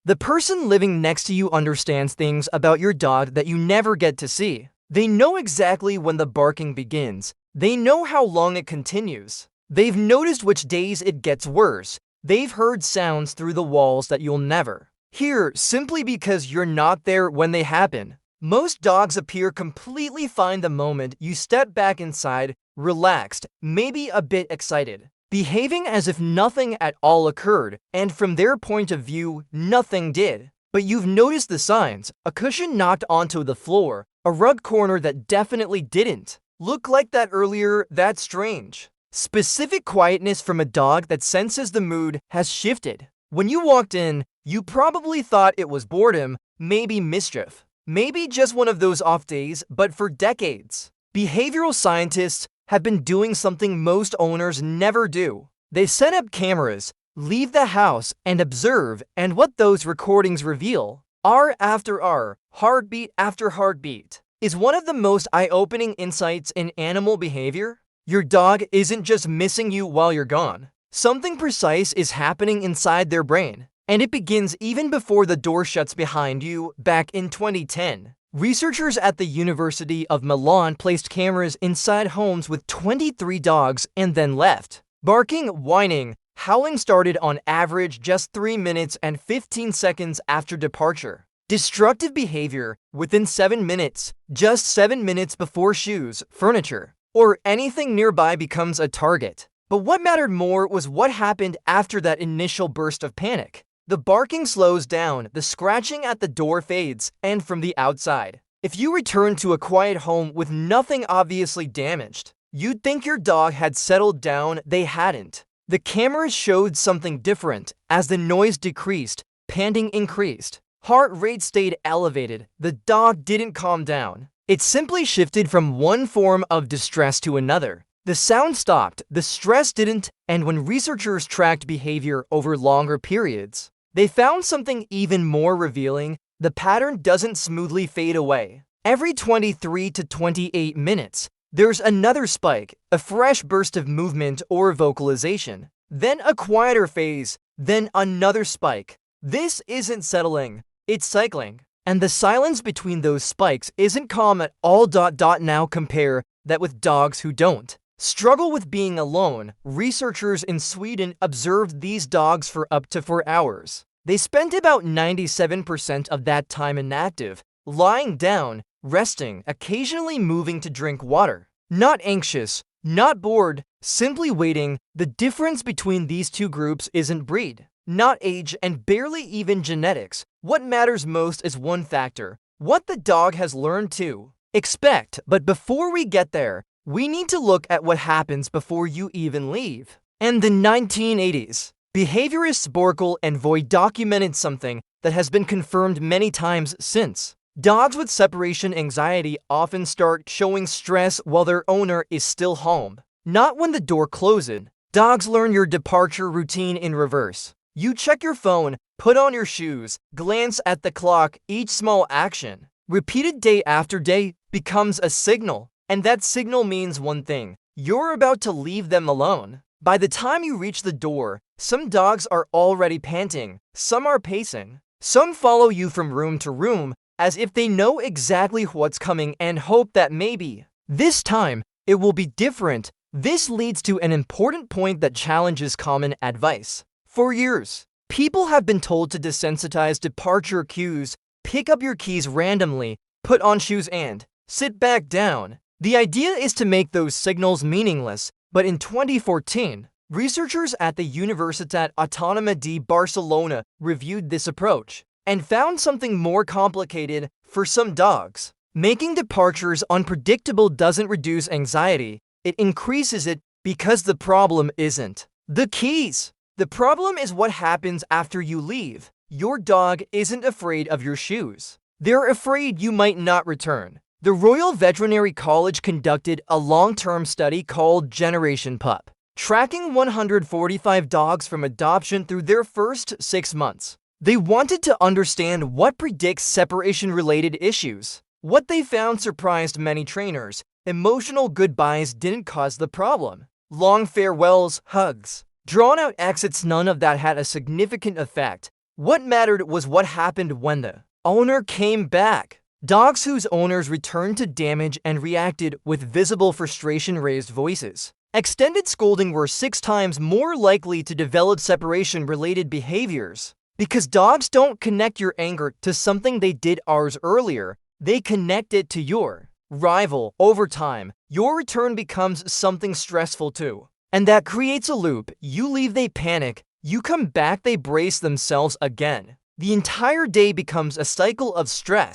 The person living next to you understands things about your dog that you never get to see. They know exactly when the barking begins. They know how long it continues. They've noticed which days it gets worse. They've heard sounds through the walls that you'll never hear simply because you're not there when they happen. Most dogs appear completely fine the moment you step back inside, relaxed, maybe a bit excited, behaving as if nothing at all occurred, and from their point of view, nothing did. But you've noticed the signs: a cushion knocked onto the floor, a rug corner that definitely didn't look like that earlier. That's strange. Specific quietness from a dog that senses the mood has shifted. When you walked in, you probably thought it was boredom, maybe mischief, maybe just one of those off days, but for decades, behavioral scientists have been doing something most owners never do. They set up cameras, leave the house, and observe, and what those recordings reveal, hour after hour, heartbeat after heartbeat, is one of the most eye-opening insights in animal behavior. Your dog isn't just missing you while you're gone. Something precise is happening inside their brain, and it begins even before the door shuts behind you. Back in 2010, researchers at the University of Milan placed cameras inside homes with 23 dogs and then left. Barking, whining, howling started on average just 3 minutes and 15 seconds after departure. Destructive behavior within 7 minutes, just 7 minutes before shoes, furniture, or anything nearby becomes a target. But what mattered more was what happened after that initial burst of panic. The barking slows down, the scratching at the door fades, and from the outside, if you return to a quiet home with nothing obviously damaged, you'd think your dog had settled down. They hadn't. The cameras showed something different. As the noise decreased, panting increased, heart rate stayed elevated, the dog didn't calm down. It simply shifted from one form of distress to another. The sound stopped, the stress didn't, and when researchers tracked behavior over longer periods, they found something even more revealing. The pattern doesn't smoothly fade away. Every 23 to 28 minutes, there's another spike, a fresh burst of movement or vocalization, then a quieter phase, then another spike. This isn't settling, it's cycling. And the silence between those spikes isn't calm at all. Now compare that with dogs who don't struggle with being alone. Researchers in Sweden observed these dogs for up to 4 hours. They spent about 97% of that time inactive, lying down, resting, occasionally moving to drink water. Not anxious, not bored, simply waiting. The difference between these two groups isn't breed, not age, and barely even genetics. What matters most is one factor: what the dog has learned to expect. But before we get there, we need to look at what happens before you even leave. In the 1980s, behaviorists Borkel and Voigt documented something that has been confirmed many times since. Dogs with separation anxiety often start showing stress while their owner is still home, not when the door closes. Dogs learn your departure routine in reverse. You check your phone, put on your shoes, glance at the clock. Each small action, repeated day after day, becomes a signal. And that signal means one thing: you're about to leave them alone. By the time you reach the door, some dogs are already panting, some are pacing, some follow you from room to room as if they know exactly what's coming and hope that maybe this time it will be different. This leads to an important point that challenges common advice. For years, people have been told to desensitize departure cues: pick up your keys randomly, put on shoes, and sit back down. The idea is to make those signals meaningless, but in 2014, researchers at the Universitat Autònoma de Barcelona reviewed this approach and found something more complicated. For some dogs, making departures unpredictable doesn't reduce anxiety, it increases it, because the problem isn't the keys. The problem is what happens after you leave. Your dog isn't afraid of your shoes. They're afraid you might not return. The Royal Veterinary College conducted a long-term study called Generation Pup, tracking 145 dogs from adoption through their first 6 months. They wanted to understand what predicts separation-related issues. What they found surprised many trainers. Emotional goodbyes didn't cause the problem. Long farewells, hugs, drawn-out exits, none of that had a significant effect. What mattered was what happened when the owner came back. Dogs whose owners returned to damage and reacted with visible frustration raised voices. Extended scolding were 6 times more likely to develop separation-related behaviors. Because dogs don't connect your anger to something they did hours earlier, they connect it to your rival. Over time, your return becomes something stressful too. And that creates a loop. You leave, they panic. You come back, they brace themselves again. The entire day becomes a cycle of stress.